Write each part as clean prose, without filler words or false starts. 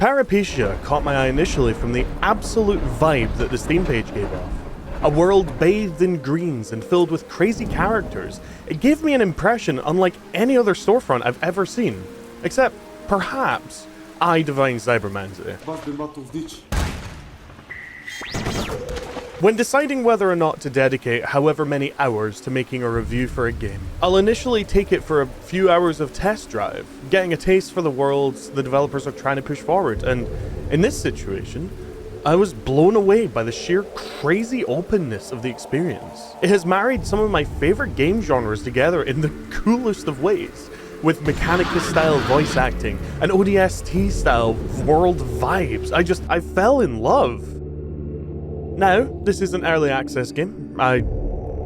Peripetia caught my eye initially from the absolute vibe that the Steam page gave off. A world bathed in greens and filled with crazy characters. It gave me an impression unlike any other storefront I've ever seen. Except, perhaps, I divine Cybermancy. When deciding whether or not to dedicate however many hours to making a review for a game, I'll initially take it for a few hours of test drive, getting a taste for the worlds the developers are trying to push forward, and in this situation, I was blown away by the sheer crazy openness of the experience. It has married some of my favorite game genres together in the coolest of ways, with Mechanicus-style voice acting and ODST-style world vibes. I fell in love. Now, this is an early access game. I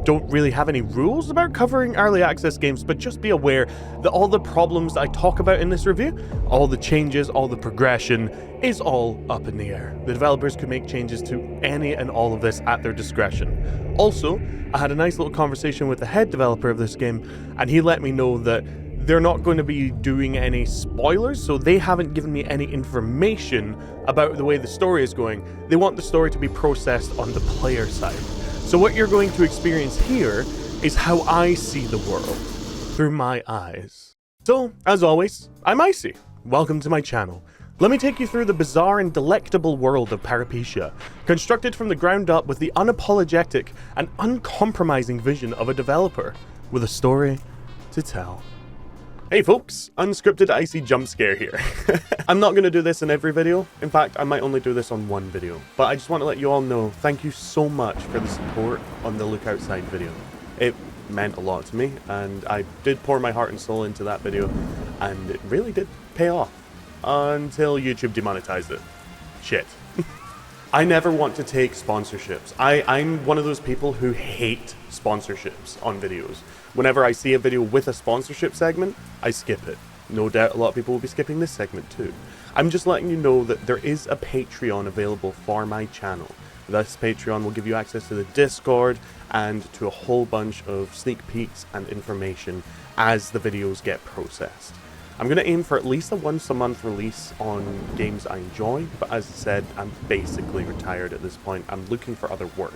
don't really have any rules about covering early access games, but just be aware that all the problems I talk about in this review, all the changes, all the progression, is all up in the air. The developers could make changes to any and all of this at their discretion. Also, I had a nice little conversation with the head developer of this game, and he let me know that they're not going to be doing any spoilers, so they haven't given me any information about the way the story is going. They want the story to be processed on the player side. So what you're going to experience here is how I see the world, through my eyes. So, as always, I'm Icy. Welcome to my channel. Let me take you through the bizarre and delectable world of Peripetia, constructed from the ground up with the unapologetic and uncompromising vision of a developer, with a story to tell. Hey folks, unscripted Icy jump scare here. I'm not going to do this in every video. In fact, I might only do this on one video. But I just want to let you all know, thank you so much for the support on the Look Outside video. It meant a lot to me, and I did pour my heart and soul into that video, and it really did pay off. Until YouTube demonetized it. Shit. I never want to take sponsorships. I'm one of those people who hate sponsorships on videos. Whenever I see a video with a sponsorship segment, I skip it. No doubt a lot of people will be skipping this segment too. I'm just letting you know that there is a Patreon available for my channel. This Patreon will give you access to the Discord and to a whole bunch of sneak peeks and information as the videos get processed. I'm going to aim for at least a once-a-month release on games I enjoy, but as I said, I'm basically retired at this point. I'm looking for other work.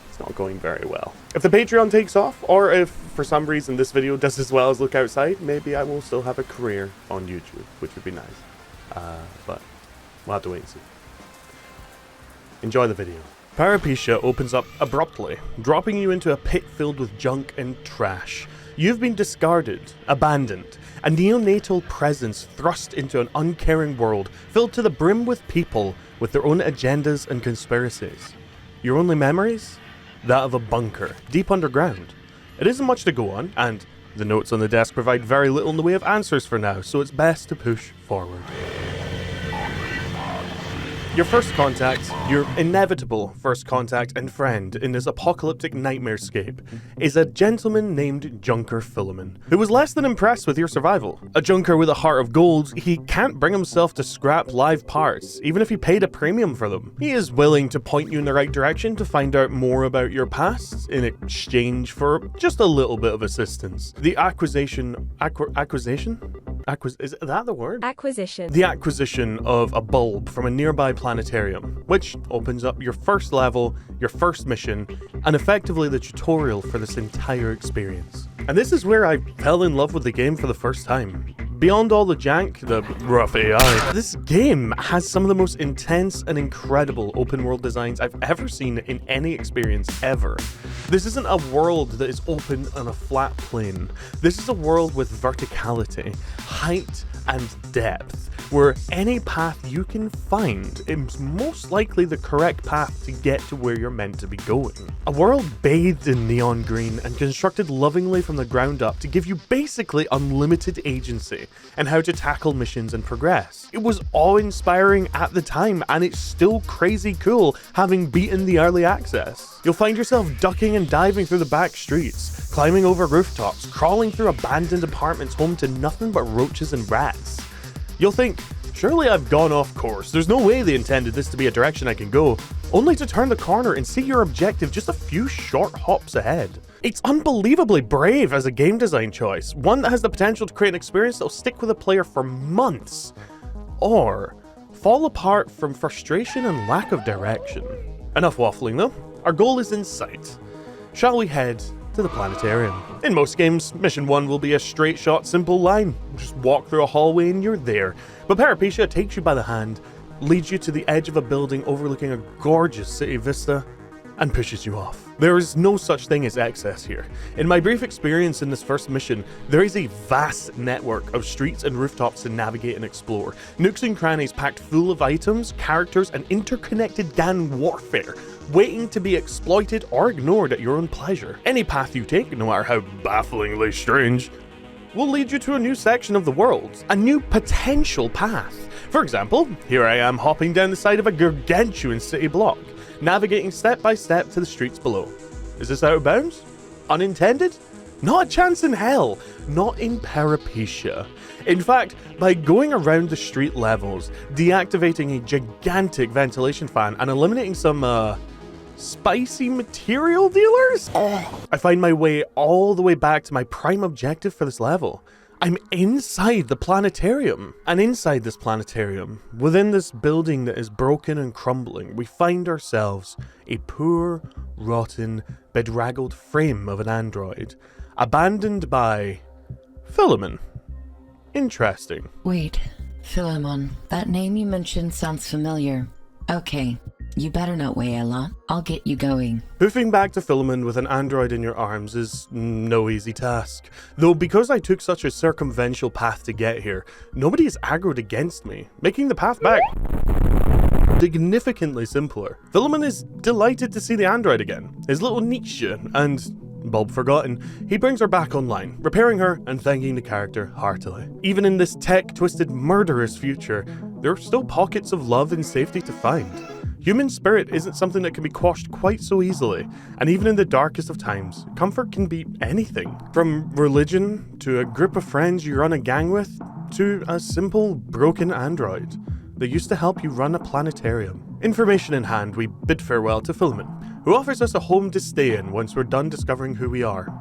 It's not going very well. If the Patreon takes off, or if for some reason this video does as well as Look Outside, maybe I will still have a career on YouTube, which would be nice. But we'll have to wait and see. Enjoy the video. Peripetia opens up abruptly, dropping you into a pit filled with junk and trash. You've been discarded, abandoned, a neonatal presence thrust into an uncaring world filled to the brim with people with their own agendas and conspiracies. Your only memories? That of a bunker, deep underground. It isn't much to go on, and the notes on the desk provide very little in the way of answers for now, so it's best to push forward. Your first contact, your inevitable first contact and friend in this apocalyptic nightmarescape, is a gentleman named Junker Philemon, who was less than impressed with your survival. A junker with a heart of gold, he can't bring himself to scrap live parts, even if he paid a premium for them. He is willing to point you in the right direction to find out more about your past, in exchange for just a little bit of assistance. The acquisition? Is that the word? Acquisition. The acquisition of a bulb from a nearby planetarium, which opens up your first level, your first mission, and effectively the tutorial for this entire experience. And this is where I fell in love with the game for the first time. Beyond all the jank, the rough AI, this game has some of the most intense and incredible open world designs I've ever seen in any experience ever. This isn't a world that is open on a flat plane. This is a world with verticality, height, and depth, where any path you can find is most likely the correct path to get to where you're meant to be going. A world bathed in neon green and constructed lovingly from the ground up to give you basically unlimited agency and how to tackle missions and progress. It was awe-inspiring at the time, and it's still crazy cool having beaten the early access. You'll find yourself ducking and diving through the back streets, climbing over rooftops, crawling through abandoned apartments home to nothing but roaches and rats. You'll think, surely I've gone off course, there's no way they intended this to be a direction I can go, only to turn the corner and see your objective just a few short hops ahead. It's unbelievably brave as a game design choice, one that has the potential to create an experience that'll stick with a player for months. Or fall apart from frustration and lack of direction. Enough waffling though, our goal is in sight. Shall we head to the planetarium? In most games, mission 1 will be a straight shot, simple line. Just walk through a hallway and you're there. But Peripeteia takes you by the hand, leads you to the edge of a building overlooking a gorgeous city vista, and pushes you off. There is no such thing as excess here. In my brief experience in this first mission, there is a vast network of streets and rooftops to navigate and explore. Nooks and crannies packed full of items, characters, and interconnected gang warfare, waiting to be exploited or ignored at your own pleasure. Any path you take, no matter how bafflingly strange, will lead you to a new section of the world, a new potential path. For example, here I am hopping down the side of a gargantuan city block, navigating step by step to the streets below. Is this out of bounds? Unintended? Not a chance in hell. Not in Peripeteia. In fact, by going around the street levels, deactivating a gigantic ventilation fan, and eliminating some, spicy material dealers? I find my way all the way back to my prime objective for this level. I'm inside the planetarium. And inside this planetarium, within this building that is broken and crumbling, we find ourselves a poor, rotten, bedraggled frame of an android, abandoned by Philemon. Interesting. Wait, Philemon, that name you mentioned sounds familiar. Okay, you better not weigh a lot. I'll get you going. Hoofing back to Philemon with an android in your arms is no easy task. Though because I took such a circumventional path to get here, nobody is aggroed against me, making the path back significantly simpler. Philemon is delighted to see the android again, his little Nietzsche, and Bulb forgotten, he brings her back online, repairing her and thanking the character heartily. Even in this tech-twisted murderous future, there are still pockets of love and safety to find. Human spirit isn't something that can be quashed quite so easily, and even in the darkest of times, comfort can be anything. From religion, to a group of friends you run a gang with, to a simple, broken android that used to help you run a planetarium. Information in hand, we bid farewell to Philemon, who offers us a home to stay in once we're done discovering who we are.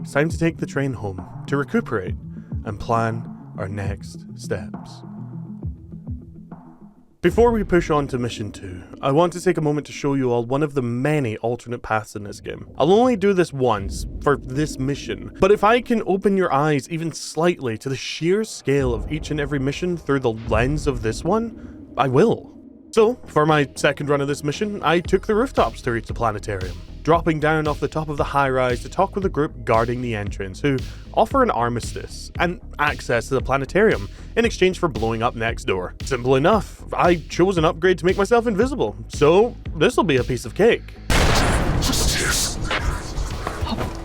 It's time to take the train home, to recuperate, and plan our next steps. Before we push on to mission 2, I want to take a moment to show you all one of the many alternate paths in this game. I'll only do this once, for this mission, but if I can open your eyes even slightly to the sheer scale of each and every mission through the lens of this one, I will. So, for my second run of this mission, I took the rooftops to reach the planetarium, dropping down off the top of the high-rise to talk with the group guarding the entrance, who offer an armistice and access to the planetarium in exchange for blowing up next door. Simple enough, I chose an upgrade to make myself invisible, so this'll be a piece of cake.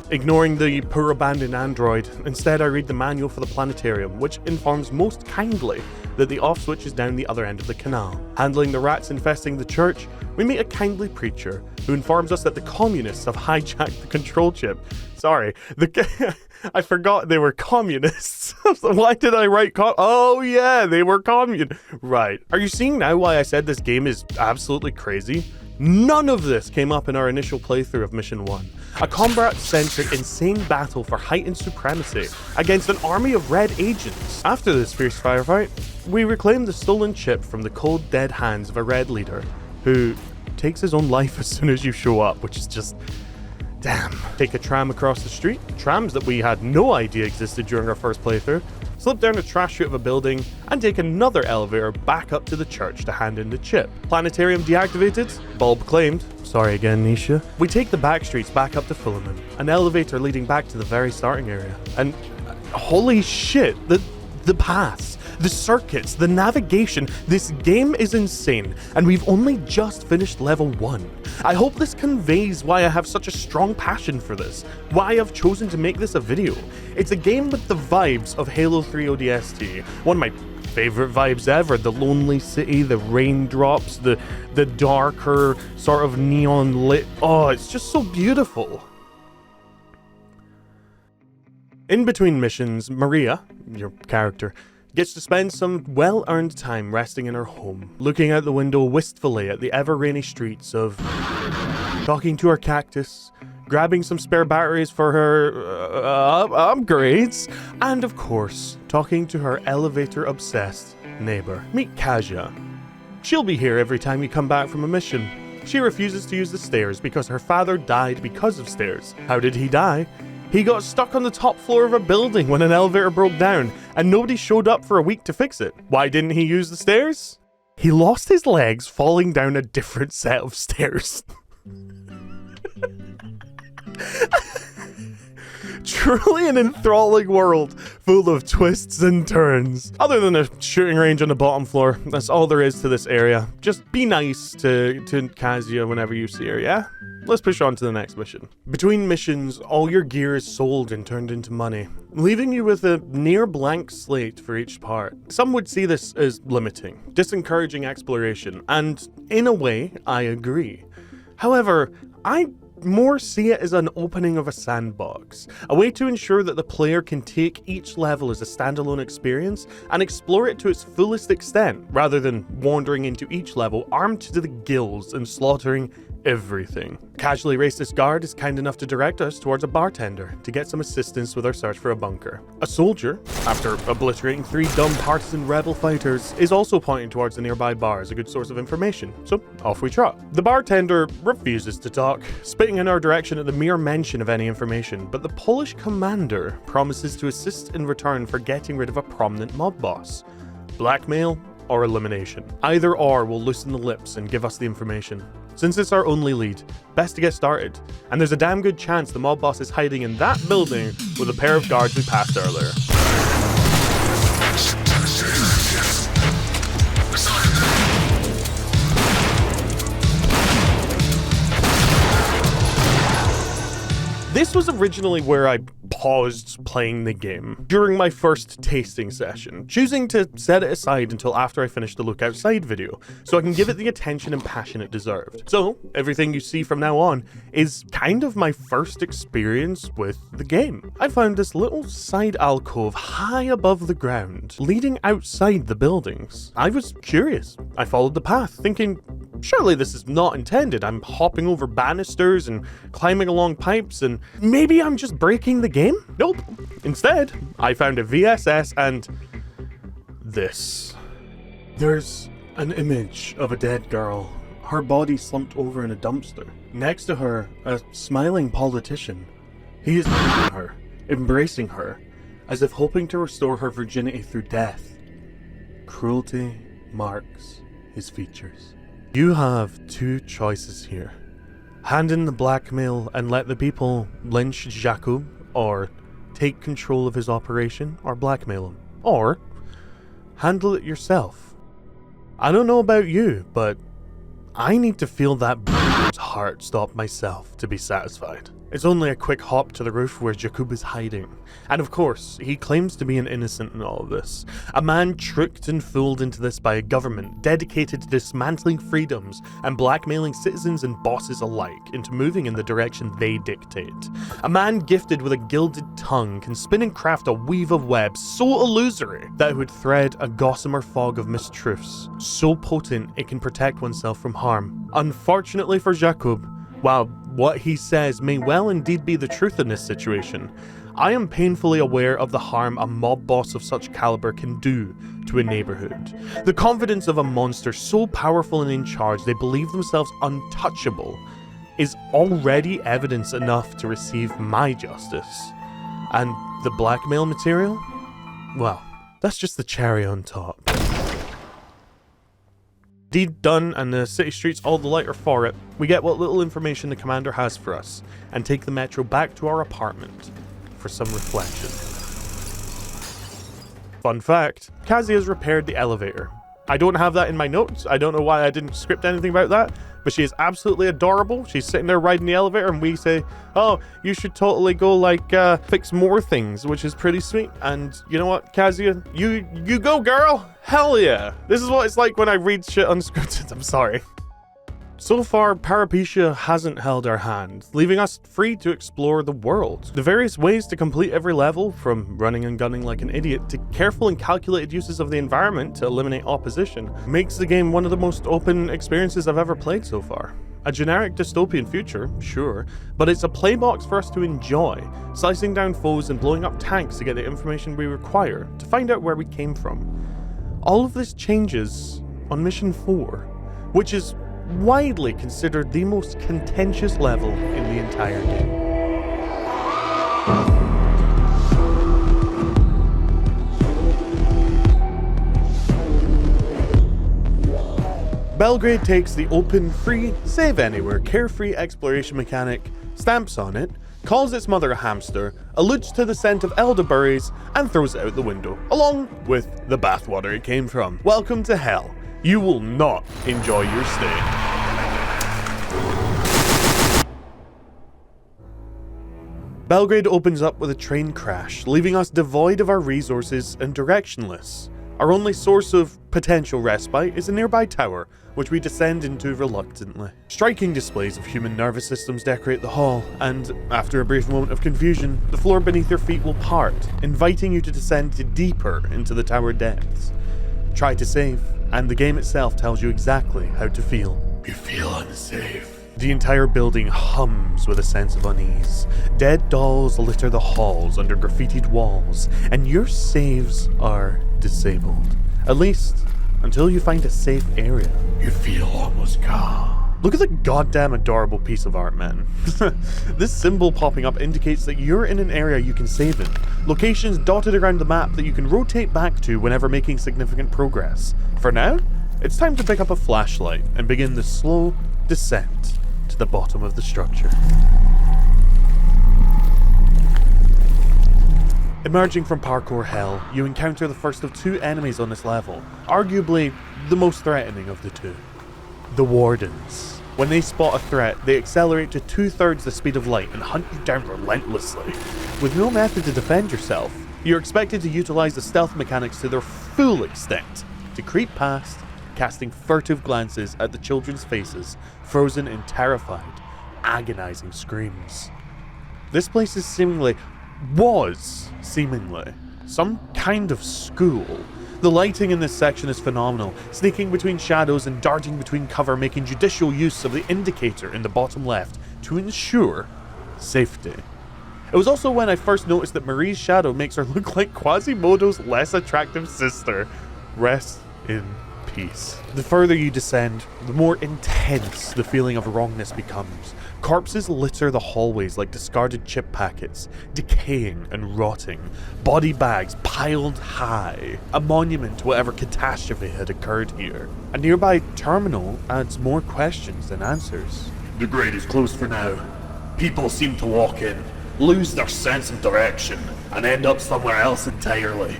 Ignoring the poor abandoned android, instead I read the manual for the planetarium, which informs most kindly that the off switch is down the other end of the canal. Handling the rats infesting the church, we meet a kindly preacher who informs us that the communists have hijacked the control chip. Sorry, I forgot they were communists. Why did I write oh yeah, they were Right. Are you seeing now why I said this game is absolutely crazy? None of this came up in our initial playthrough of Mission 1. A combat-centric, insane battle for heightened supremacy against an army of red agents. After this fierce firefight, we reclaim the stolen chip from the cold, dead hands of a red leader who takes his own life as soon as you show up, which is just... damn. Take a tram across the street, trams that we had no idea existed during our first playthrough, slip down a trash chute of a building, and take another elevator back up to the church to hand in the chip. Planetarium deactivated, Bulb claimed. Sorry again, Nisha. We take the back streets back up to Philemon, an elevator leading back to the very starting area. And holy shit, the paths, the circuits, the navigation, this game is insane, and we've only just finished level 1. I hope this conveys why I have such a strong passion for this, why I've chosen to make this a video. It's a game with the vibes of Halo 3 ODST, one of my favorite vibes ever, the lonely city, the raindrops, the darker sort of neon lit, it's just so beautiful. In between missions, Maria, your character, gets to spend some well-earned time resting in her home, looking out the window wistfully at the ever-rainy streets of... talking to her cactus, grabbing some spare batteries for her upgrades, and of course, talking to her elevator-obsessed neighbor. Meet Kasia, She'll be here every time you come back from a mission. She refuses to use the stairs because her father died because of stairs. How did he die? He got stuck on the top floor of a building when an elevator broke down, and nobody showed up for a week to fix it. Why didn't he use the stairs? He lost his legs falling down a different set of stairs. Truly an enthralling world, full of twists and turns. Other than a shooting range on the bottom floor, that's all there is to this area. Just be nice to Kazuya whenever you see her, yeah? Let's push on to the next mission. Between missions, all your gear is sold and turned into money, leaving you with a near blank slate for each part. Some would see this as limiting, disencouraging exploration, and in a way, I agree. However, I more see it as an opening of a sandbox, a way to ensure that the player can take each level as a standalone experience and explore it to its fullest extent, rather than wandering into each level armed to the gills and slaughtering everything. Casually racist guard is kind enough to direct us towards a bartender to get some assistance with our search for a bunker. A soldier, after obliterating 3 dumb partisan rebel fighters, is also pointing towards the nearby bar as a good source of information, so off we trot. The bartender refuses to talk, spitting in our direction at the mere mention of any information, but the Polish commander promises to assist in return for getting rid of a prominent mob boss. Blackmail or elimination. Either or will loosen the lips and give us the information. Since it's our only lead, best to get started, and there's a damn good chance the mob boss is hiding in that building with a pair of guards we passed earlier. This was originally where I paused playing the game during my first tasting session, choosing to set it aside until after I finished the Look Outside video, so I can give it the attention and passion it deserved. So, everything you see from now on is kind of my first experience with the game. I found this little side alcove high above the ground, leading outside the buildings. I was curious. I followed the path, thinking, surely this is not intended. I'm hopping over banisters and climbing along pipes, and maybe I'm just breaking the game? Nope. Instead, I found a VSS and this. There's an image of a dead girl, her body slumped over in a dumpster. Next to her, a smiling politician. He is holding her, embracing her, as if hoping to restore her virginity through death. Cruelty marks his features. You have 2 choices here. Hand in the blackmail and let the people lynch Jakub, or take control of his operation or blackmail him. Or handle it yourself. I don't know about you, but I need to feel that heart stop myself to be satisfied. It's only a quick hop to the roof where Jakub is hiding. And of course, he claims to be an innocent in all of this. A man tricked and fooled into this by a government dedicated to dismantling freedoms and blackmailing citizens and bosses alike into moving in the direction they dictate. A man gifted with a gilded tongue can spin and craft a weave of webs so illusory that it would thread a gossamer fog of mistruths, so potent it can protect oneself from harm. Unfortunately for Jakub, while what he says may well indeed be the truth in this situation, I am painfully aware of the harm a mob boss of such caliber can do to a neighborhood. The confidence of a monster so powerful and in charge they believe themselves untouchable is already evidence enough to receive my justice. And the blackmail material? Well, that's just the cherry on top. Deed done, and the city streets all the lighter for it. We get what little information the commander has for us, and take the metro back to our apartment for some reflection. Fun fact, Kazuya has repaired the elevator. I don't have that in my notes. I don't know why I didn't script anything about that, but she is absolutely adorable. She's sitting there riding the elevator, and we say, oh, you should totally go, fix more things, which is pretty sweet. And you know what, Kazuya? You go, girl! Hell yeah! This is what it's like when I read shit unscripted. I'm sorry. So far, Peripetia hasn't held our hand, leaving us free to explore the world. The various ways to complete every level, from running and gunning like an idiot to careful and calculated uses of the environment to eliminate opposition, makes the game one of the most open experiences I've ever played so far. A generic dystopian future, sure, but it's a playbox for us to enjoy, slicing down foes and blowing up tanks to get the information we require to find out where we came from. All of this changes on Mission 4, which is widely considered the most contentious level in the entire game. Belgrade takes the open, free, save anywhere, carefree exploration mechanic, stamps on it, calls its mother a hamster, alludes to the scent of elderberries, and throws it out the window, along with the bathwater it came from. Welcome to hell. You will not enjoy your stay. Belgrade opens up with a train crash, leaving us devoid of our resources and directionless. Our only source of potential respite is a nearby tower, which we descend into reluctantly. Striking displays of human nervous systems decorate the hall, and after a brief moment of confusion, the floor beneath your feet will part, inviting you to descend deeper into the tower depths. Try to save, and the game itself tells you exactly how to feel. You feel unsafe. The entire building hums with a sense of unease. Dead dolls litter the halls under graffitied walls, and your saves are disabled. At least, until you find a safe area. You feel almost calm. Look at the goddamn adorable piece of art, man. This symbol popping up indicates that you're in an area you can save in. Locations dotted around the map that you can rotate back to whenever making significant progress. For now, it's time to pick up a flashlight and begin the slow descent to the bottom of the structure. Emerging from parkour hell, you encounter the first of two enemies on this level, arguably the most threatening of the two. The Wardens. When they spot a threat, they accelerate to 2/3 the speed of light and hunt you down relentlessly. With no method to defend yourself, you're expected to utilize the stealth mechanics to their full extent, to creep past, casting furtive glances at the children's faces, frozen in terrified, agonizing screams. This place is seemingly some kind of school. The lighting in this section is phenomenal, sneaking between shadows and darting between cover, making judicial use of the indicator in the bottom left to ensure safety. It was also when I first noticed that Marie's shadow makes her look like Quasimodo's less attractive sister. Rest in peace. The further you descend, the more intense the feeling of wrongness becomes. Corpses litter the hallways like discarded chip packets, decaying and rotting. Body bags piled high, a monument to whatever catastrophe had occurred here. A nearby terminal adds more questions than answers. The grade is closed for now. People seem to walk in, lose their sense of direction, and end up somewhere else entirely.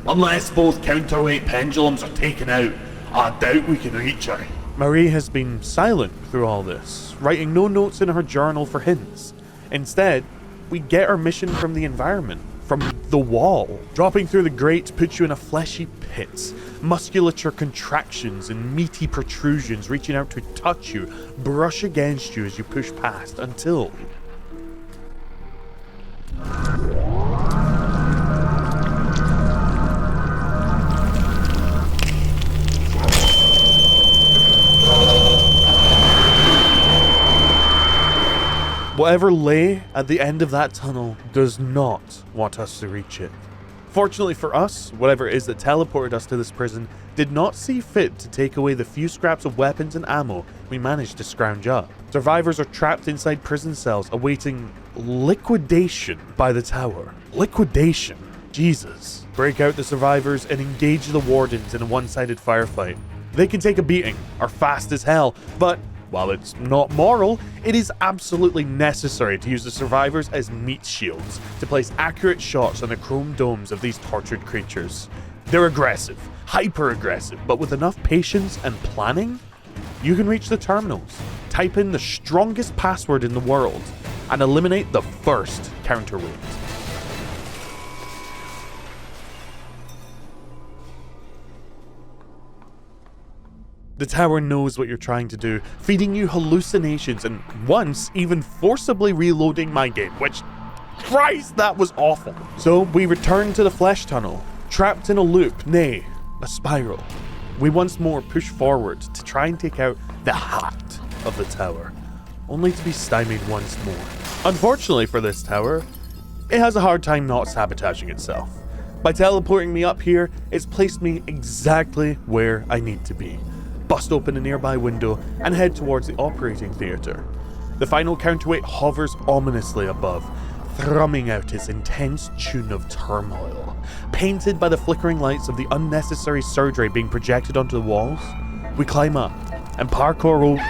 Unless both counterweight pendulums are taken out, I doubt we can reach her. Marie has been silent through all this, writing no notes in her journal for hints. Instead, we get our mission from the environment, from the wall. Dropping through the grate puts you in a fleshy pit. Musculature contractions and meaty protrusions reaching out to touch you, brush against you as you push past, until... whatever lay at the end of that tunnel does not want us to reach it. Fortunately for us, whatever it is that teleported us to this prison did not see fit to take away the few scraps of weapons and ammo we managed to scrounge up. Survivors are trapped inside prison cells awaiting liquidation by the tower. Liquidation? Jesus. Break out the survivors and engage the wardens in a one-sided firefight. They can take a beating, are fast as hell, but while it's not moral, it is absolutely necessary to use the survivors as meat shields to place accurate shots on the chrome domes of these tortured creatures. They're aggressive, hyper-aggressive, but with enough patience and planning, you can reach the terminals, type in the strongest password in the world, and eliminate the first counterweight. The tower knows what you're trying to do, feeding you hallucinations and once even forcibly reloading my game, which, Christ, that was awful. So we return to the flesh tunnel, trapped in a loop, nay, a spiral. We once more push forward to try and take out the heart of the tower, only to be stymied once more. Unfortunately for this tower, it has a hard time not sabotaging itself. By teleporting me up here, it's placed me exactly where I need to be. bust open a nearby window, and head towards the operating theatre. The final counterweight hovers ominously above, thrumming out its intense tune of turmoil. Painted by the flickering lights of the unnecessary surgery being projected onto the walls, we climb up and parkour over.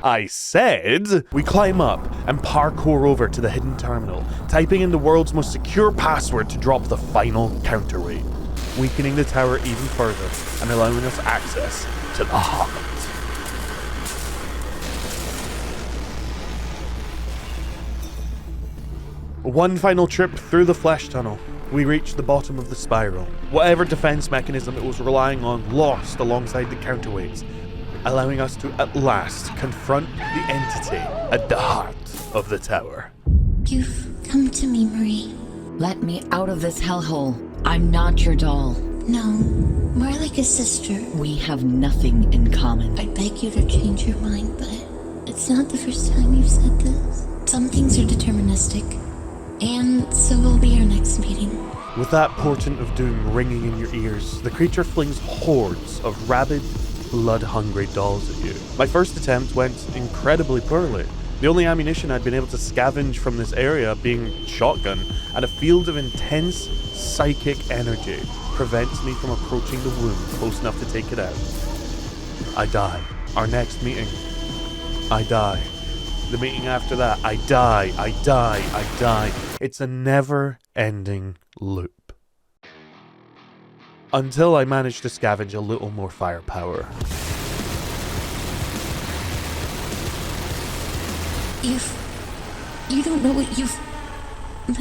I said we climb up and parkour over to the hidden terminal, typing in the world's most secure password to drop the final counterweight, weakening the tower even further and allowing us access to the heart. One final trip through the flesh tunnel, we reached the bottom of the spiral. Whatever defense mechanism it was relying on lost alongside the counterweights, allowing us to at last confront the entity at the heart of the tower. You've come to me, Marie. Let me out of this hellhole. I'm not your doll. No, more like a sister. We have nothing in common. I beg you to change your mind, but it's not the first time you've said this. Some things are deterministic, and so will be our next meeting. With that portent of doom ringing in your ears, the creature flings hordes of rabid, blood-hungry dolls at you. My first attempt went incredibly poorly. The only ammunition I'd been able to scavenge from this area being shotgun, and a field of intense psychic energy prevents me from approaching the wound close enough to take it out. I die. Our next meeting, I die. The meeting after that, I die, I die, I die. It's a never-ending loop. Until I managed to scavenge a little more firepower. You don't know what you've... I'm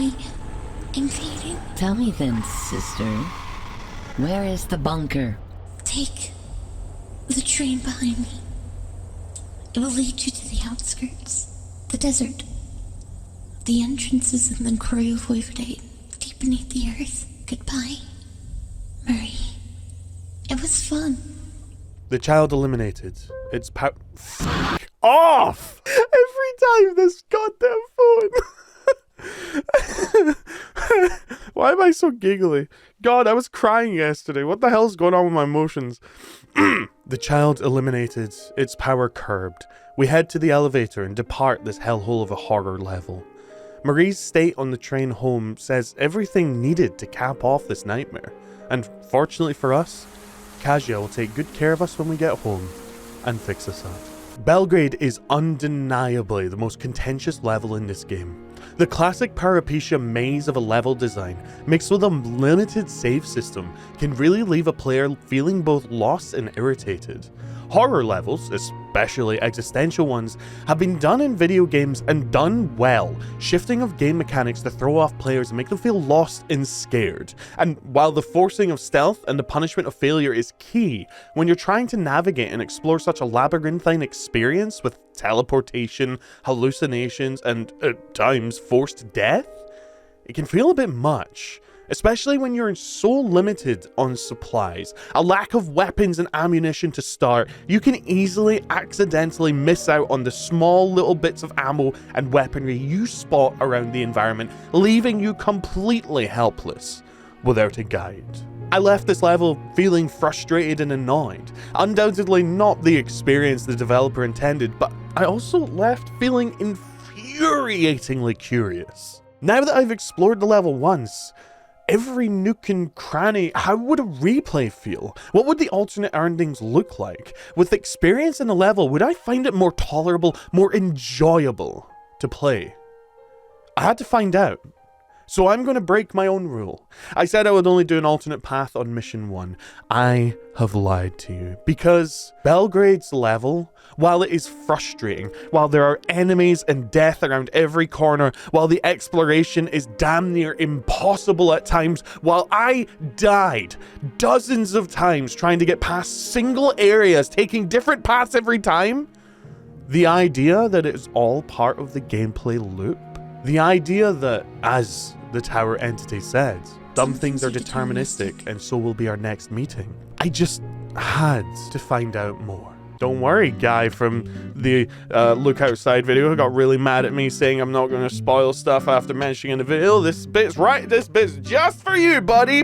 fading. Tell me then, sister. Where is the bunker? Take the train behind me. It will lead you to the outskirts, the desert. The entrance is in the Croy of Voivodate, deep beneath the earth. Goodbye, Marie. It was fun. The child eliminated. Its Fuck off! Every time this goddamn phone. Why am I so giggly? God, I was crying yesterday. What the hell's going on with my emotions? The child eliminated. Its power curbed. We head to the elevator and depart this hellhole of a horror level. Marie's state on the train home says everything needed to cap off this nightmare. And fortunately for us, Kasia will take good care of us when we get home and fix us up. Belgrade is undeniably the most contentious level in this game. The classic Peripetia maze of a level design, mixed with a limited save system, can really leave a player feeling both lost and irritated. Horror levels, especially existential ones, have been done in video games and done well, shifting of game mechanics to throw off players and make them feel lost and scared. And while the forcing of stealth and the punishment of failure is key, when you're trying to navigate and explore such a labyrinthine experience with teleportation, hallucinations, and at times forced death, it can feel a bit much. Especially when you're so limited on supplies, a lack of weapons and ammunition to start, you can easily accidentally miss out on the small little bits of ammo and weaponry you spot around the environment, leaving you completely helpless without a guide. I left this level feeling frustrated and annoyed. Undoubtedly not the experience the developer intended, but I also left feeling infuriatingly curious. Now that I've explored the level once, every nook and cranny, how would a replay feel? What would the alternate endings look like? With experience in the level, would I find it more tolerable, more enjoyable to play? I had to find out. So I'm going to break my own rule. I said I would only do an alternate path on mission 1. I have lied to you. Because Belgrade's level, while it is frustrating, while there are enemies and death around every corner, while the exploration is damn near impossible at times, while I died dozens of times trying to get past single areas, taking different paths every time, the idea that it's all part of the gameplay loop, the idea that, as the tower entity said, some things are deterministic and so will be our next meeting. I just had to find out more. Don't worry, guy from the Look Outside video who got really mad at me saying I'm not going to spoil stuff after mentioning in the video. This bit's just for you, buddy.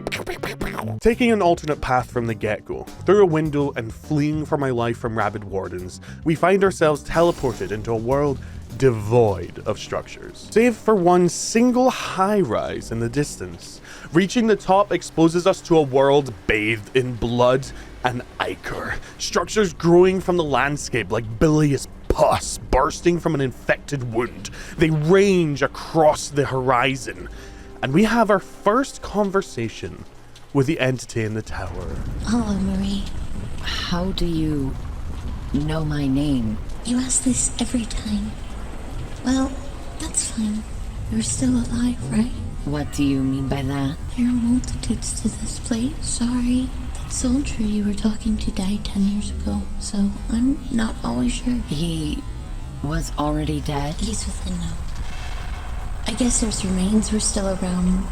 Taking an alternate path from the get-go, through a window and fleeing for my life from rabid wardens, we find ourselves teleported into a world devoid of structures, save for one single high-rise in the distance. Reaching the top exposes us to a world bathed in blood and ichor, structures growing from the landscape like bilious pus bursting from an infected wound. They range across the horizon, and we have our first conversation with the entity in the tower. Hello, Marie. How do you know my name? You ask this every time. Well, that's fine. You're still alive, right? What do you mean by that? There are multitudes to this place. Sorry. That soldier you were talking to died 10 years ago, so I'm not always sure. He was already dead? He's within now. I guess his remains were still around.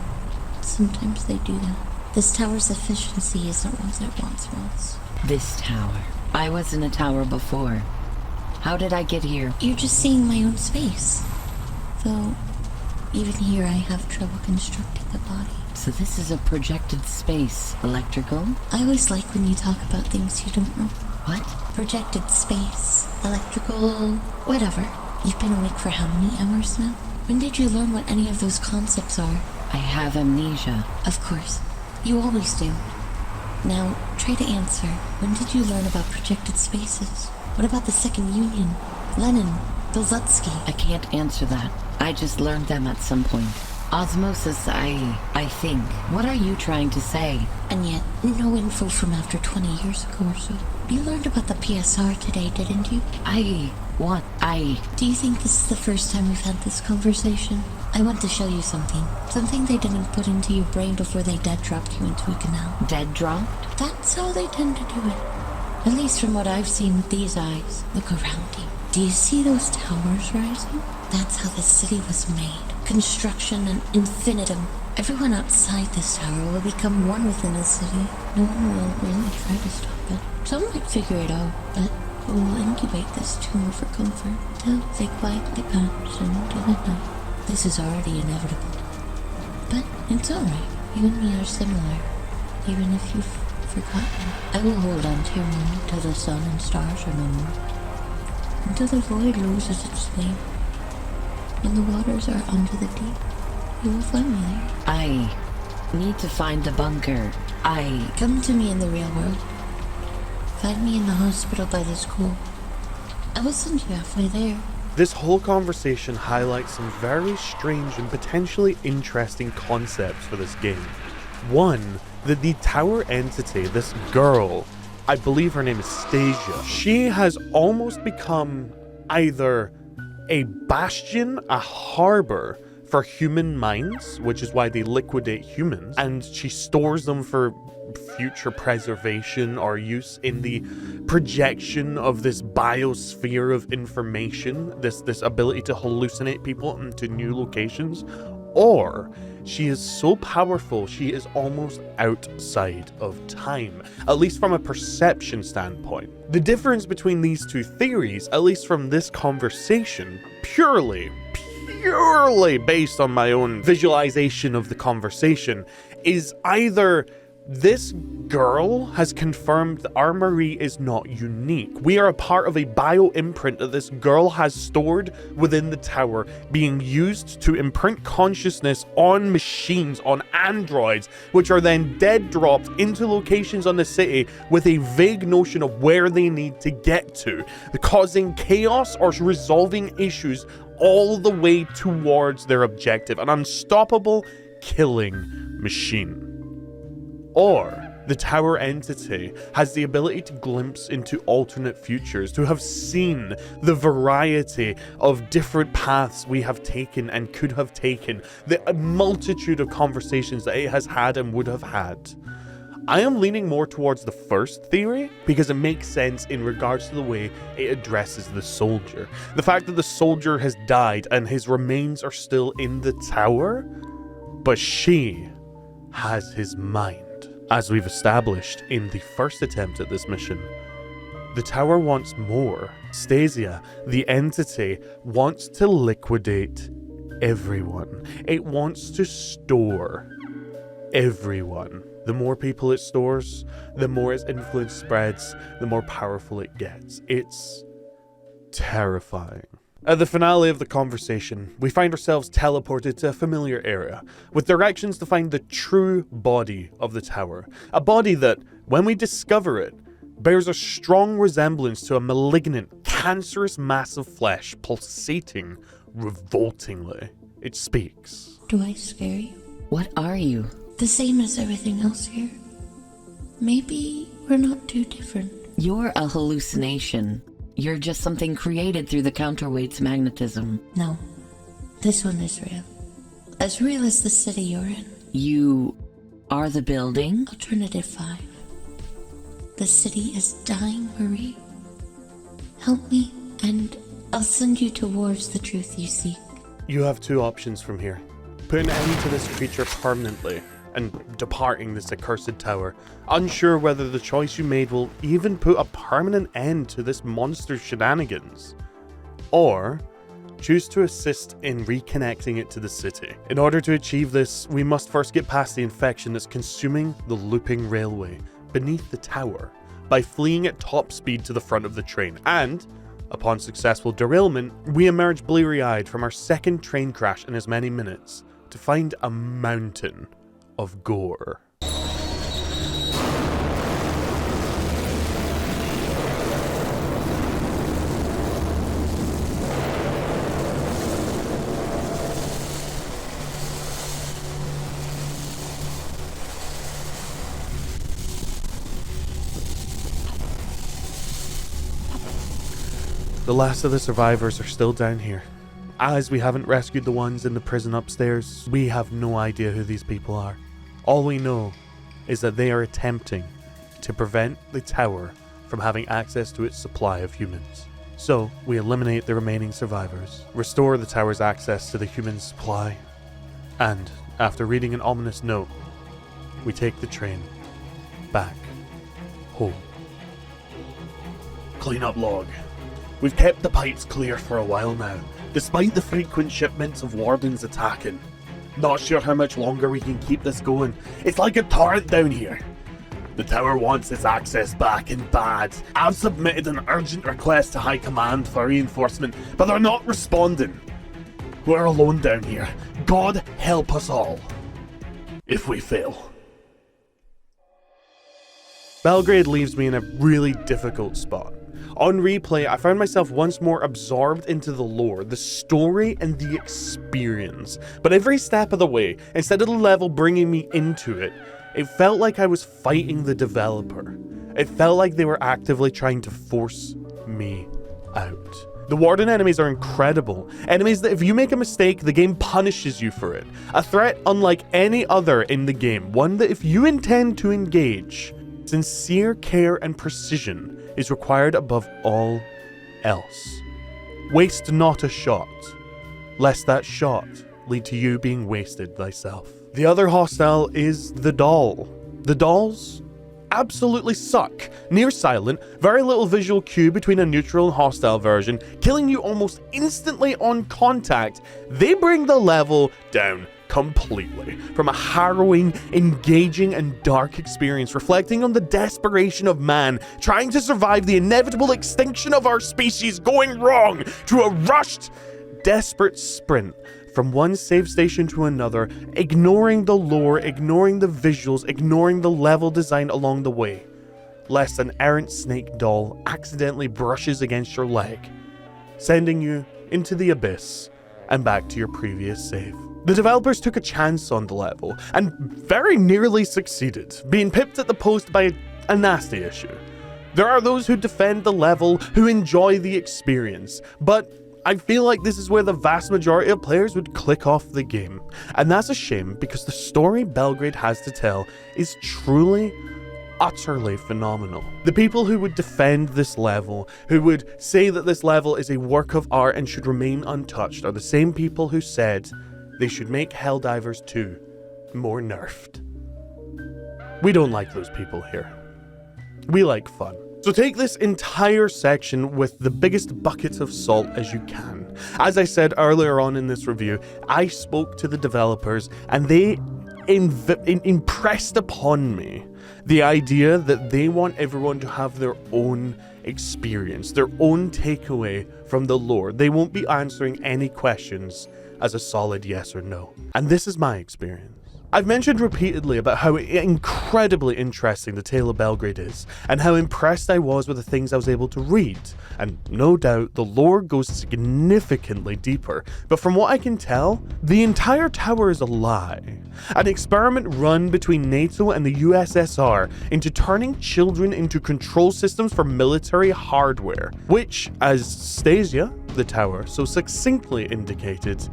Sometimes they do that. This tower's efficiency isn't what it once was. This tower. I was in a tower before. How did I get here? You're just seeing my own space. Though, even here I have trouble constructing the body. So this is a projected space. Electrical? I always like when you talk about things you don't know. What? Projected space, electrical, whatever. You've been awake for how many hours now? When did you learn what any of those concepts are? I have amnesia. Of course. You always do. Now, try to answer. When did you learn about projected spaces? What about the Second Union? Lenin? Pilsudski? I can't answer that. I just learned them at some point. Osmosis, I think. What are you trying to say? And yet, no info from after 20 years ago or so. You learned about the PSR today, didn't you? Do you think this is the first time we've had this conversation? I want to show you something. Something they didn't put into your brain before they dead dropped you into a canal. Dead dropped? That's how they tend to do it. At least from what I've seen with these eyes. Look around you. Do you see those towers rising? That's how this city was made. Construction and infinitum. Everyone outside this tower will become one within the city. No one will really try to stop it. Some might figure it out, but we will incubate this tumor for comfort till they quietly pass into the night. This is already inevitable. But it's alright. You and me are similar, even if you've forgotten. I will hold on to your memory till the sun and stars are no more. Until the void loses its flame. When the waters are under the deep, you will find me there. I need to find a bunker. Come to me in the real world. Find me in the hospital by the school. I will send you halfway there. This whole conversation highlights some very strange and potentially interesting concepts for this game. One, that the tower entity, this girl, I believe her name is Stasia, she has almost become either a bastion, a harbor for human minds, which is why they liquidate humans, and she stores them for future preservation or use in the projection of this biosphere of information, this ability to hallucinate people into new locations. Or she is so powerful she is almost outside of time, at least from a perception standpoint. The difference between these two theories, at least from this conversation, purely based on my own visualization of the conversation, is either this girl has confirmed that our Marie is not unique. We are a part of a bio imprint that this girl has stored within the tower, being used to imprint consciousness on machines, on androids, which are then dead dropped into locations on the city with a vague notion of where they need to get to, causing chaos or resolving issues all the way towards their objective, an unstoppable killing machine. Or the tower entity has the ability to glimpse into alternate futures, to have seen the variety of different paths we have taken and could have taken, the multitude of conversations that it has had and would have had. I am leaning more towards the first theory because it makes sense in regards to the way it addresses the soldier. The fact that the soldier has died and his remains are still in the tower, but she has his mind. As we've established in the first attempt at this mission, The tower wants more. Stasia, the entity, wants to liquidate everyone. It wants to store everyone. The more people it stores, the more its influence spreads, the more powerful it gets. It's terrifying. At the finale of the conversation, we find ourselves teleported to a familiar area, with directions to find the true body of the tower. A body that, when we discover it, bears a strong resemblance to a malignant, cancerous mass of flesh pulsating revoltingly. It speaks. Do I scare you? What are you? The same as everything else here. Maybe we're not too different. You're a hallucination. You're just something created through the counterweight's magnetism. No, this one is real as the city you're in. You are the building? Alternative 5. The city is dying, Marie. Help me, and I'll send you towards the truth you seek. You have two options from here. Put an end to this creature permanently, and departing this accursed tower, unsure whether the choice you made will even put a permanent end to this monster's shenanigans. Or choose to assist in reconnecting it to the city. In order to achieve this, we must first get past the infection that's consuming the looping railway beneath the tower by fleeing at top speed to the front of the train, and upon successful derailment, we emerge bleary-eyed from our second train crash in as many minutes to find a mountain of gore. The last of the survivors are still down here. As we haven't rescued the ones in the prison upstairs, we have no idea who these people are. All we know is that they are attempting to prevent the tower from having access to its supply of humans. So, we eliminate the remaining survivors, restore the tower's access to the human supply, and, after reading an ominous note, we take the train back home. Cleanup log. We've kept the pipes clear for a while now, despite the frequent shipments of wardens attacking. Not sure how much longer we can keep this going. It's like a torrent down here. The tower wants its access back in bad. I've submitted an urgent request to High Command for reinforcement, but they're not responding. We're alone down here. God help us all. If we fail. Belgrade leaves me in a really difficult spot. On replay, I found myself once more absorbed into the lore, the story, and the experience. But every step of the way, instead of the level bringing me into it, it felt like I was fighting the developer. It felt like they were actively trying to force me out. The Warden enemies are incredible. Enemies that if you make a mistake, the game punishes you for it. A threat unlike any other in the game. One that if you intend to engage, sincere care and precision is required above all else. Waste not a shot, lest that shot lead to you being wasted thyself. The other hostile is the doll. The dolls absolutely suck. Near silent, very little visual cue between a neutral and hostile version, killing you almost instantly on contact. They bring the level down completely. From a harrowing, engaging, and dark experience reflecting on the desperation of man trying to survive the inevitable extinction of our species going wrong, to a rushed, desperate sprint from one save station to another, ignoring the lore, ignoring the visuals, ignoring the level design along the way, lest an errant snake doll accidentally brushes against your leg, sending you into the abyss and back to your previous save. The developers took a chance on the level, and very nearly succeeded, being pipped at the post by a nasty issue. There are those who defend the level, who enjoy the experience, but I feel like this is where the vast majority of players would click off the game. And that's a shame, because the story Belgrade has to tell is truly, utterly phenomenal. The people who would defend this level, who would say that this level is a work of art and should remain untouched, are the same people who said they should make Helldivers 2 more nerfed. We don't like those people here. We like fun. So take this entire section with the biggest buckets of salt as you can. As I said earlier on in this review, I spoke to the developers and they impressed upon me the idea that they want everyone to have their own experience, their own takeaway from the lore. They won't be answering any questions as a solid yes or no. And this is my experience. I've mentioned repeatedly about how incredibly interesting the Tale of Belgrade is, and how impressed I was with the things I was able to read, and no doubt the lore goes significantly deeper, but from what I can tell, the entire tower is a lie. An experiment run between NATO and the USSR into turning children into control systems for military hardware, which, as Stasia, the tower, so succinctly indicated,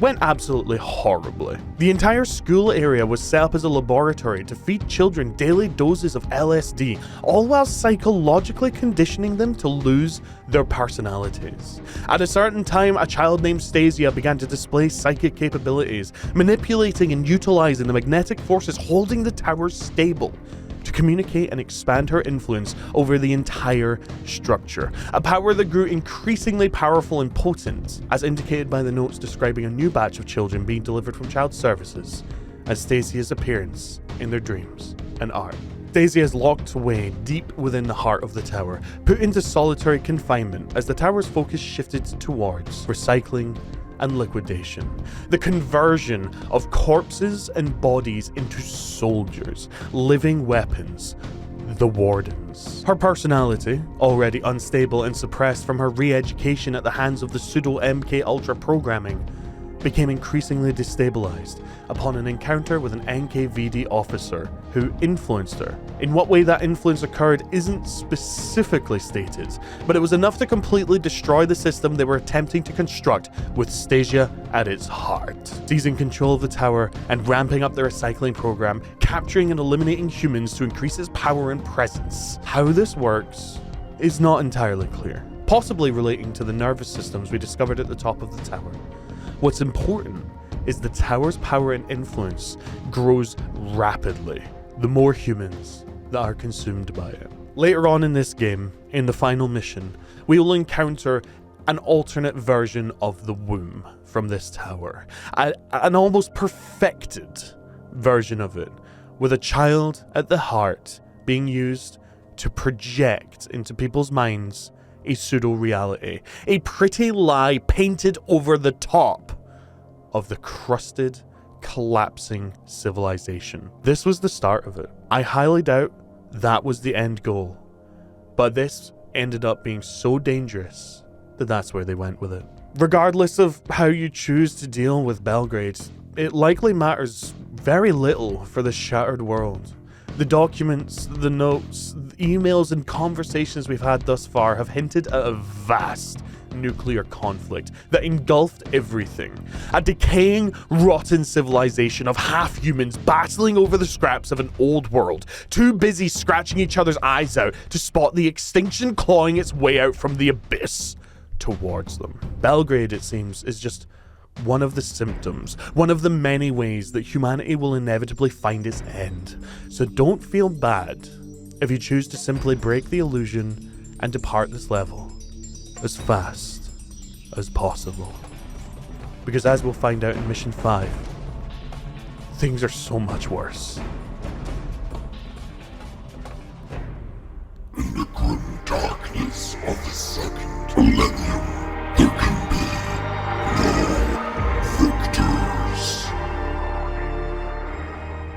went absolutely horribly. The entire school area was set up as a laboratory to feed children daily doses of LSD, all while psychologically conditioning them to lose their personalities. At a certain time, a child named Stasia began to display psychic capabilities, manipulating and utilizing the magnetic forces holding the tower stable to communicate and expand her influence over the entire structure. A power that grew increasingly powerful and potent, as indicated by the notes describing a new batch of children being delivered from child services, as Stasia's appearance in their dreams and art. Stasia is locked away deep within the heart of the tower, put into solitary confinement as the tower's focus shifted towards recycling and liquidation. The conversion of corpses and bodies into soldiers, living weapons, the Wardens. Her personality, already unstable and suppressed from her re-education at the hands of the pseudo-MK Ultra programming, became increasingly destabilized upon an encounter with an NKVD officer who influenced her. In what way that influence occurred isn't specifically stated, but it was enough to completely destroy the system they were attempting to construct with Stasia at its heart. Seizing control of the tower and ramping up the recycling program, capturing and eliminating humans to increase its power and presence. How this works is not entirely clear, possibly relating to the nervous systems we discovered at the top of the tower. What's important is the tower's power and influence grows rapidly the more humans that are consumed by it. Later on in this game, in the final mission, we will encounter an alternate version of the womb from this tower. An almost perfected version of it, with a child at the heart being used to project into people's minds a pseudo-reality, a pretty lie painted over the top of the crusted, collapsing civilization. This was the start of it. I highly doubt that was the end goal, but this ended up being so dangerous that that's where they went with it. Regardless of how you choose to deal with Belgrade, it likely matters very little for the shattered world. The documents, the notes, the emails and conversations we've had thus far have hinted at a vast nuclear conflict that engulfed everything. A decaying, rotten civilization of half-humans battling over the scraps of an old world, too busy scratching each other's eyes out to spot the extinction clawing its way out from the abyss towards them. Belgrade, it seems, is just one of the symptoms, one of the many ways that humanity will inevitably find its end. So don't feel bad if you choose to simply break the illusion and depart this level as fast as possible. Because as we'll find out in Mission 5, things are so much worse. In the grim darkness of the second millennium, there can be no victors.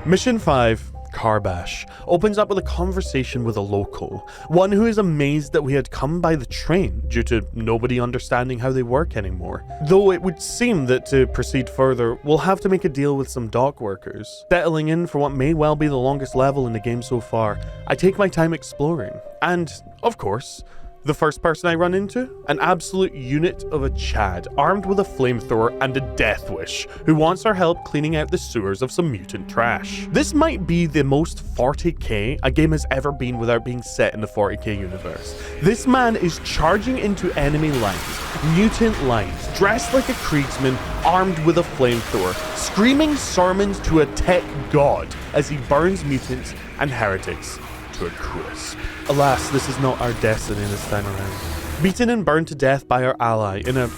Mission 5, Carbash, opens up with a conversation with a local, one who is amazed that we had come by the train due to nobody understanding how they work anymore. Though it would seem that to proceed further, we'll have to make a deal with some dock workers. Settling in for what may well be the longest level in the game so far, I take my time exploring. And, of course, the first person I run into? An absolute unit of a Chad, armed with a flamethrower and a death wish, who wants our help cleaning out the sewers of some mutant trash. This might be the most 40k a game has ever been without being set in the 40k universe. This man is charging into enemy lines, mutant lines, dressed like a Kriegsman, armed with a flamethrower, screaming sermons to a tech god as he burns mutants and heretics to to a crisp. Alas, this is not our destiny this time around. Beaten and burned to death by our ally in an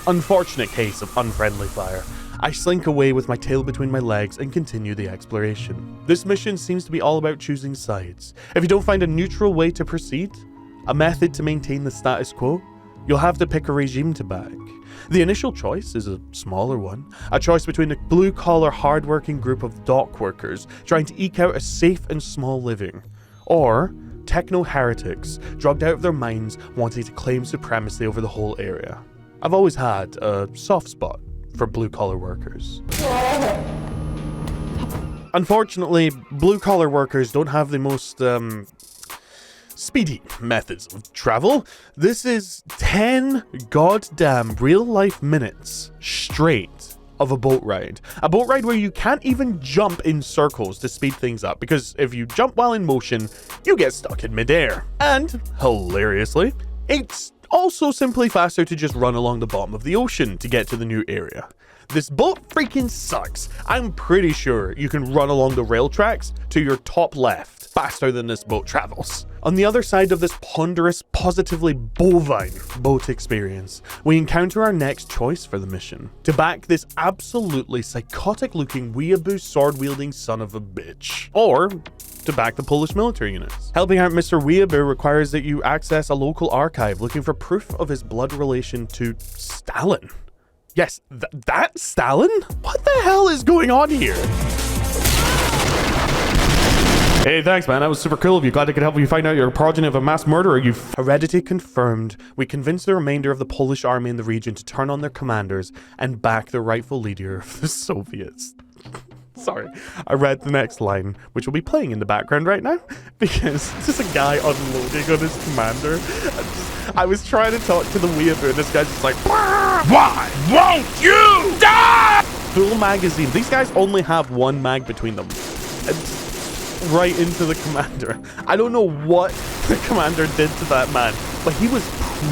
unfortunate case of unfriendly fire, I slink away with my tail between my legs and continue the exploration. This mission seems to be all about choosing sides. If you don't find a neutral way to proceed, a method to maintain the status quo, you'll have to pick a regime to back. The initial choice is a smaller one, a choice between a blue-collar, hard-working group of dock workers trying to eke out a safe and small living, or techno-heretics drugged out of their minds wanting to claim supremacy over the whole area. I've always had a soft spot for blue-collar workers. Unfortunately, blue-collar workers don't have the most, speedy methods of travel. This is 10 goddamn real-life minutes straight of a boat ride. A boat ride where you can't even jump in circles to speed things up, because if you jump while in motion, you get stuck in midair. And, hilariously, it's also simply faster to just run along the bottom of the ocean to get to the new area. This boat freaking sucks. I'm pretty sure you can run along the rail tracks to your top left faster than this boat travels. On the other side of this ponderous, positively bovine boat experience, we encounter our next choice for the mission. To back this absolutely psychotic-looking weeaboo sword-wielding son of a bitch. Or to back the Polish military units. Helping out Mr. Weeaboo requires that you access a local archive looking for proof of his blood relation to Stalin. Yes, that Stalin? What the hell is going on here? Hey, thanks, man. That was super cool of you. Glad I could help you find out you're a progeny of a mass murderer, you Heredity confirmed. We convinced the remainder of the Polish army in the region to turn on their commanders and back the rightful leader of the Soviets. Sorry, I read the next line, which will be playing in the background right now, because it's just a guy unloading on his commander. I was trying to talk to the weeaboo, and this guy's just like, why won't you die? Full magazine. These guys only have one mag between them. And right into the commander. I don't know what the commander did to that man, but he was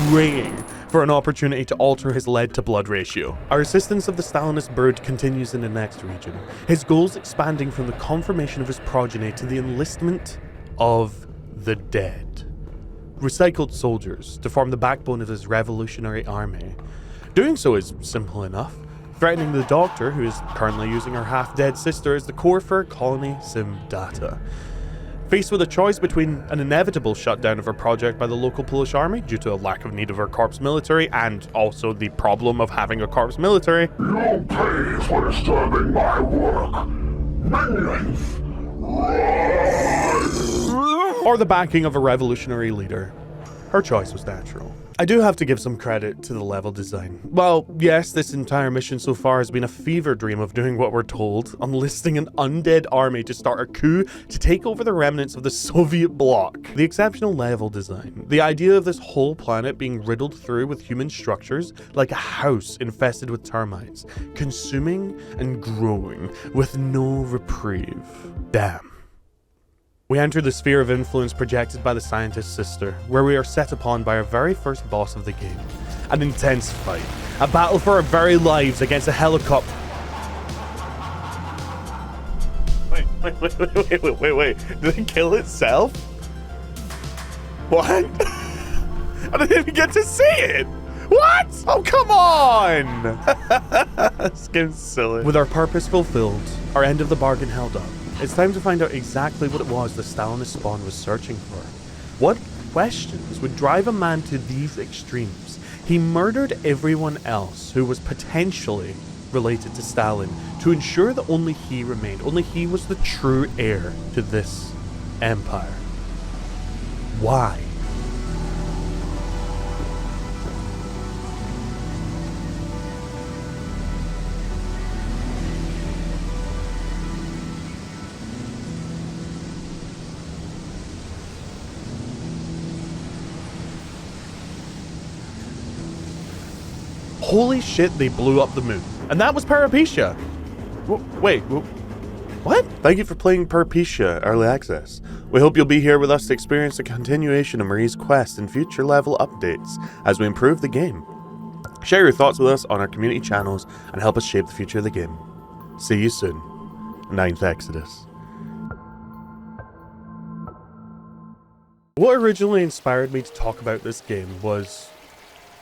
praying for an opportunity to alter his lead to blood ratio. Our assistance of the Stalinist brood continues in the next region, his goals expanding from the confirmation of his progeny to the enlistment of the dead. Recycled soldiers to form the backbone of his revolutionary army. Doing so is simple enough, threatening the doctor, who is currently using her half-dead sister as the core for colony sim data. Faced with a choice between an inevitable shutdown of her project by the local Polish army due to a lack of need of her corpse military, and also the problem of having a corpse military, You'll pay for disturbing my work. Minions! or the backing of a revolutionary leader, her choice was natural. I do have to give some credit to the level design. Well, yes, this entire mission so far has been a fever dream of doing what we're told, enlisting an undead army to start a coup to take over the remnants of the Soviet bloc. The exceptional level design, the idea of this whole planet being riddled through with human structures like a house infested with termites, consuming and growing with no reprieve. Damn. We enter the sphere of influence projected by the scientist's sister, where we are set upon by our very first boss of the game. An intense fight, a battle for our very lives against a helicopter. Wait, did it kill itself? What? I didn't even get to see it! What? Oh, come on! This game's silly. With our purpose fulfilled, our end of the bargain held up, it's time to find out exactly what it was the Stalinist spawn was searching for. What questions would drive a man to these extremes? He murdered everyone else who was potentially related to Stalin to ensure that only he remained. Only he was the true heir to this empire. Why? Holy shit, they blew up the moon. And that was Peripetia. Wait, what? Thank you for playing Peripetia Early Access. We hope you'll be here with us to experience the continuation of Marie's quest and future level updates as we improve the game. Share your thoughts with us on our community channels and help us shape the future of the game. See you soon. 9th Exodus. What originally inspired me to talk about this game was...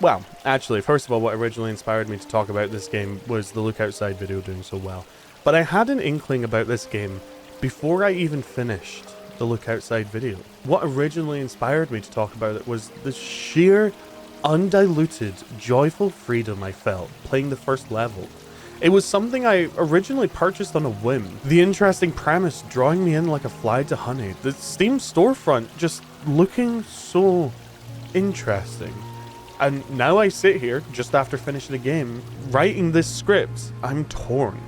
Well, actually, first of all, what originally inspired me to talk about this game was the Look Outside video doing so well. But I had an inkling about this game before I even finished the Look Outside video. What originally inspired me to talk about it was the sheer, undiluted, joyful freedom I felt playing the first level. It was something I originally purchased on a whim. The interesting premise drawing me in like a fly to honey. The Steam storefront just looking so interesting. And now I sit here, just after finishing the game, writing this script. I'm torn.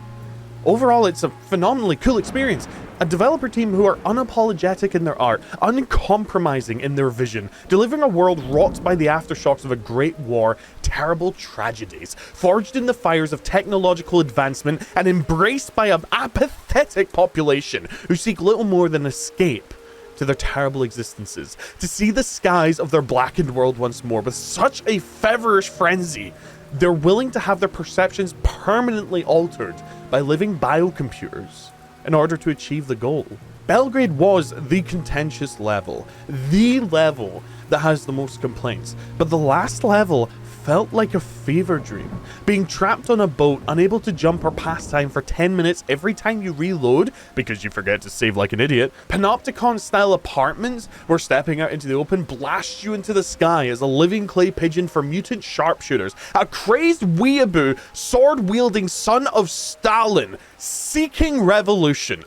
Overall, it's a phenomenally cool experience. A developer team who are unapologetic in their art, uncompromising in their vision, delivering a world wrought by the aftershocks of a great war, terrible tragedies, forged in the fires of technological advancement, and embraced by an apathetic population who seek little more than escape to their terrible existences, to see the skies of their blackened world once more with such a feverish frenzy. They're willing to have their perceptions permanently altered by living biocomputers in order to achieve the goal. Belgrade was the contentious level, the level that has the most complaints, but the last level felt like a fever dream. Being trapped on a boat, unable to jump or pass time for 10 minutes every time you reload because you forget to save like an idiot. Panopticon-style apartments where stepping out into the open blasts you into the sky as a living clay pigeon for mutant sharpshooters. A crazed weeaboo, sword-wielding son of Stalin, seeking revolution.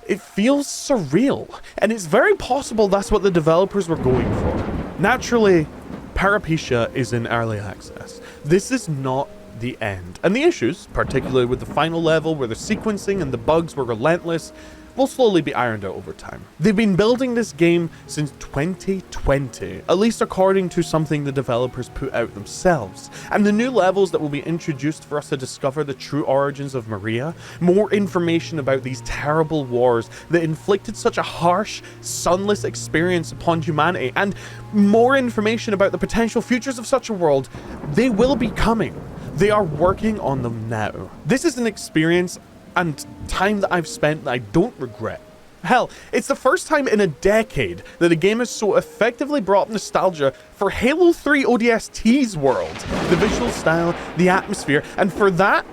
It feels surreal, and it's very possible that's what the developers were going for. Naturally, Peripetia is in early access. This is not the end, and the issues, particularly with the final level where the sequencing and the bugs were relentless, will slowly be ironed out over time. They've been building this game since 2020, at least according to something the developers put out themselves. And the new levels that will be introduced for us to discover the true origins of Maria, more information about these terrible wars that inflicted such a harsh, sunless experience upon humanity, and more information about the potential futures of such a world, they will be coming. They are working on them now. This is an experience and time that I've spent that I don't regret. Hell, it's the first time in a decade that a game has so effectively brought nostalgia for Halo 3 ODST's world. The visual style, the atmosphere, and for that,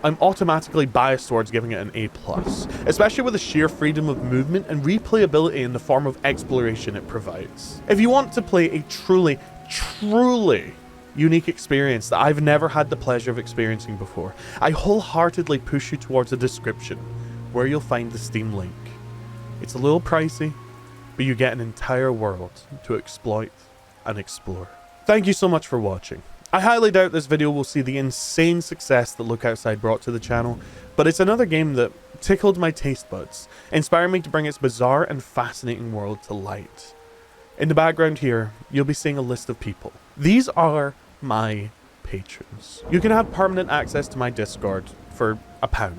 I'm automatically biased towards giving it an A+, especially with the sheer freedom of movement and replayability in the form of exploration it provides. If you want to play a truly unique experience that I've never had the pleasure of experiencing before, I wholeheartedly push you towards the description where you'll find the Steam link. It's a little pricey, but you get an entire world to exploit and explore. Thank you so much for watching. I highly doubt this video will see the insane success that Look Outside brought to the channel, but it's another game that tickled my taste buds, inspiring me to bring its bizarre and fascinating world to light. In the background here, you'll be seeing a list of people. These are my patrons. You can have permanent access to my Discord for £1.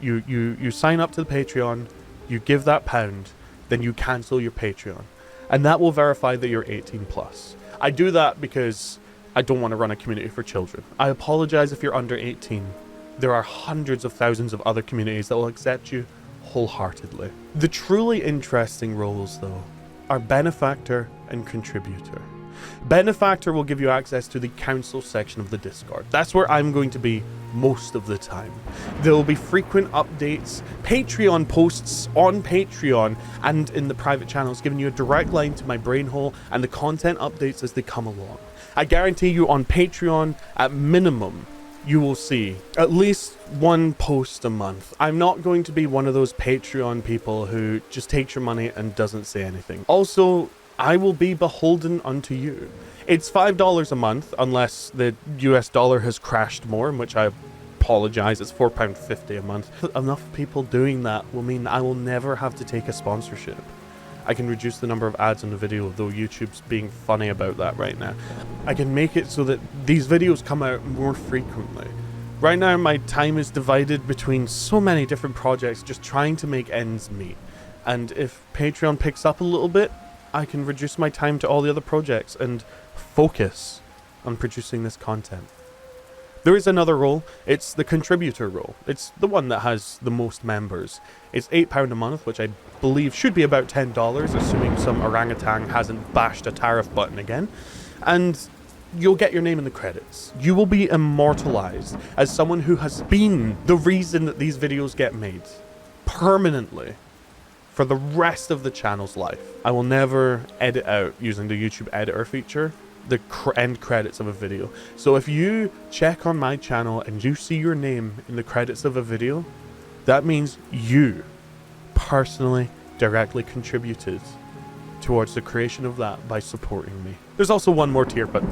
You sign up to the Patreon, you give that £1, then you cancel your Patreon, and that will verify that you're 18+. I do that because I don't want to run a community for children. I apologize if you're under 18. There are hundreds of thousands of other communities that will accept you wholeheartedly. The truly interesting roles, though, are benefactor and contributor. Benefactor will give you access to the council section of the Discord. That's where I'm going to be most of the time. There will be frequent updates, Patreon posts on Patreon and in the private channels, giving you a direct line to my brain hole and the content updates as they come along. I guarantee you on Patreon, at minimum, you will see at least one post a month. I'm not going to be one of those Patreon people who just takes your money and doesn't say anything. Also, I will be beholden unto you. It's $5 a month, unless the US dollar has crashed more, in which I apologize, it's £4.50 a month. Enough people doing that will mean I will never have to take a sponsorship. I can reduce the number of ads on the video, though YouTube's being funny about that right now. I can make it so that these videos come out more frequently. Right now, my time is divided between so many different projects, just trying to make ends meet. And if Patreon picks up a little bit, I can reduce my time to all the other projects and focus on producing this content. There is another role. It's the contributor role. It's the one that has the most members. It's £8 a month, which I believe should be about $10, assuming some orangutan hasn't bashed a tariff button again. And you'll get your name in the credits. You will be immortalized as someone who has been the reason that these videos get made. Permanently. For the rest of the channel's life. I will never edit out using the YouTube editor feature the end credits of a video. So if you check on my channel and you see your name in the credits of a video, that means you personally directly contributed towards the creation of that by supporting me. There's also one more tier, but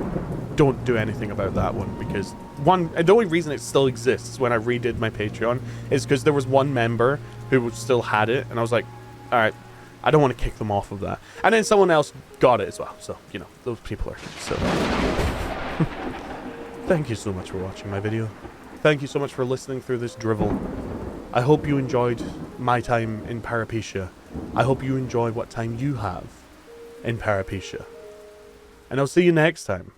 don't do anything about that one, because the only reason it still exists when I redid my Patreon is because there was one member who still had it, and I was like, all right, I don't want to kick them off of that. And then someone else got it as well. So, you know, those people are so. Thank you so much for watching my video. Thank you so much for listening through this drivel. I hope you enjoyed my time in Peripeteia. I hope you enjoy what time you have in Peripeteia. And I'll see you next time.